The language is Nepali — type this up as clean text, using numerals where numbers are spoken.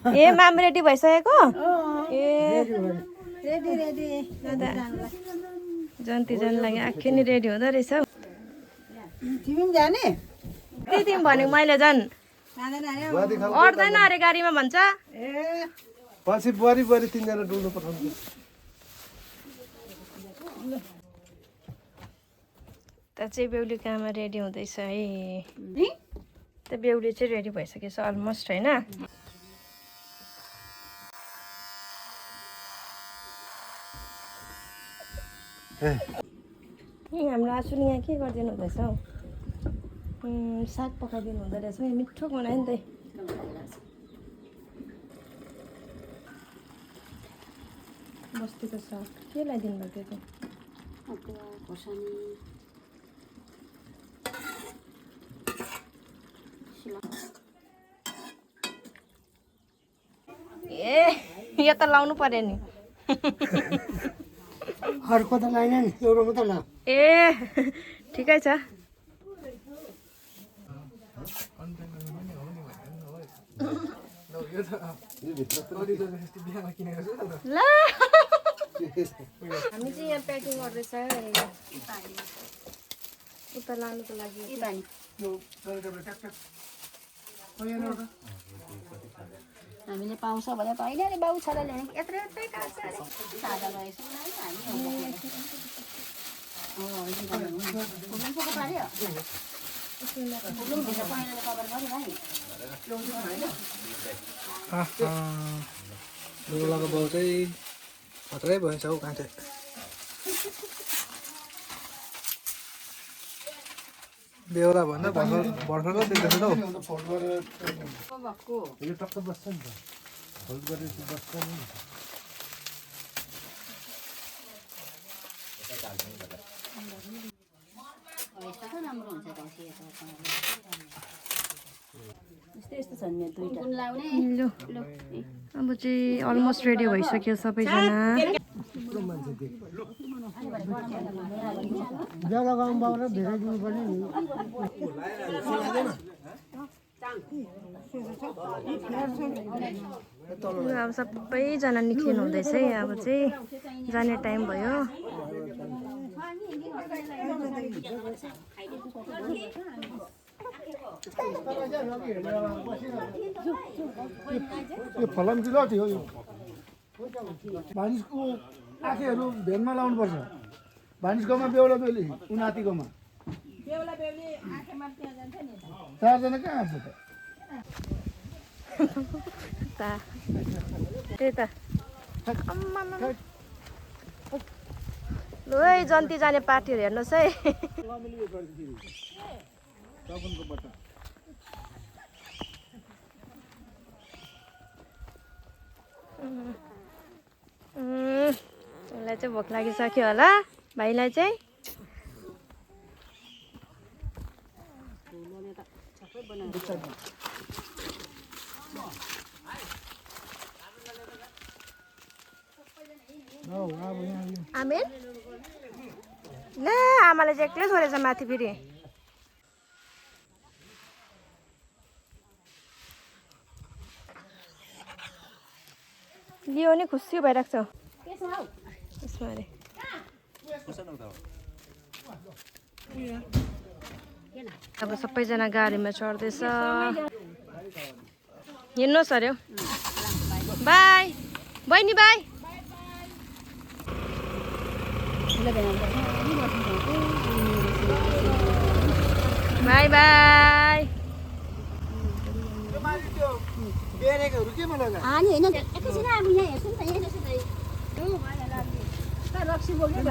ए माम रेडी भइसकेको ए रेडी रेडी जन्ती जानु लागि आखिर नि रेडी हुँदो रहेछ हौ तिमी पनि जाने के तिमी भनेको मैले झन् जाँदैन अरे अट्दैन अरे गाडीमा भन्छ ए पछि बुहारी बुहारी 3 जना डुल्नु पठाउँछु त चाहिँ बेहुली काममा रेडी हुँदैछ है त बेहुली चाहिँ रेडी भइसकेछ अलमोस्ट होइन हाम्रो आसुले यहाँ के गरिदिनु हुँदैछ हौ साग पकाइदिनु हुँदो रहेछ मिठो बनायो नि त बस्तीको साग के लगाइदिनु भएको त्यो ए यो त लाउनु पर्यो नि अर्को त लाइन नि एउटा मात्र ला ए ठिकै छ ल हामी चाहिँ यहाँ प्याकिङ गर्दैछ उता लानुको लागि हामीले पाउँछ भने त होइन अरे बाउ छोरा ल्याउने यत्रो यत्रै काट्छ अरे सादा रहेछ बेहुलाको बाउ चाहिँ खतरै भएछ हौ काँटे बेहुला भन्दा भर्खरको देख्दैछ हौ यो टक्क बस्छ नि त होल्ड गरेपछि बस्छ नि राम्रो हुन्छ यस्तो छ नि दुईटा कुन लाउने ल अब चाहिँ अलमोस्ट रेडी भइसक्यो सबैजना जग्गा गाउँ बाउर धेरै दिनु पर्ने नि अब सबैजना निक्लिनु हुँदैछ है अब चाहिँ जाने टाइम भयो यो फलाम जिल्ला हो यो भानिसको आँखेहरू भेनमा लाउनुपर्छ भानिसकोमा बेहुला बेहुली उनातिकोमा चारजना कहाँ आएको त त्यही त लु है जन्ती जाने पार्टीहरू हेर्नुहोस् है उसलाई चाहिँ भोक लागिसक्यो होला भाइलाई चाहिँ आमेन ल आमालाई चाहिँ एक्लै छोडेछ माथि फेरि लियो नि खुसी भइरहेको छ यसमा अरे अब सबैजना गाडीमा चढ्दैछ हिँड्नुहोस् अरे बाई बहिनी बाई बाई बाई अनि होइन एकैछिन अब यहाँ हेर्छु नि त यहाँ हेर्छु त रक्सी बोक्यो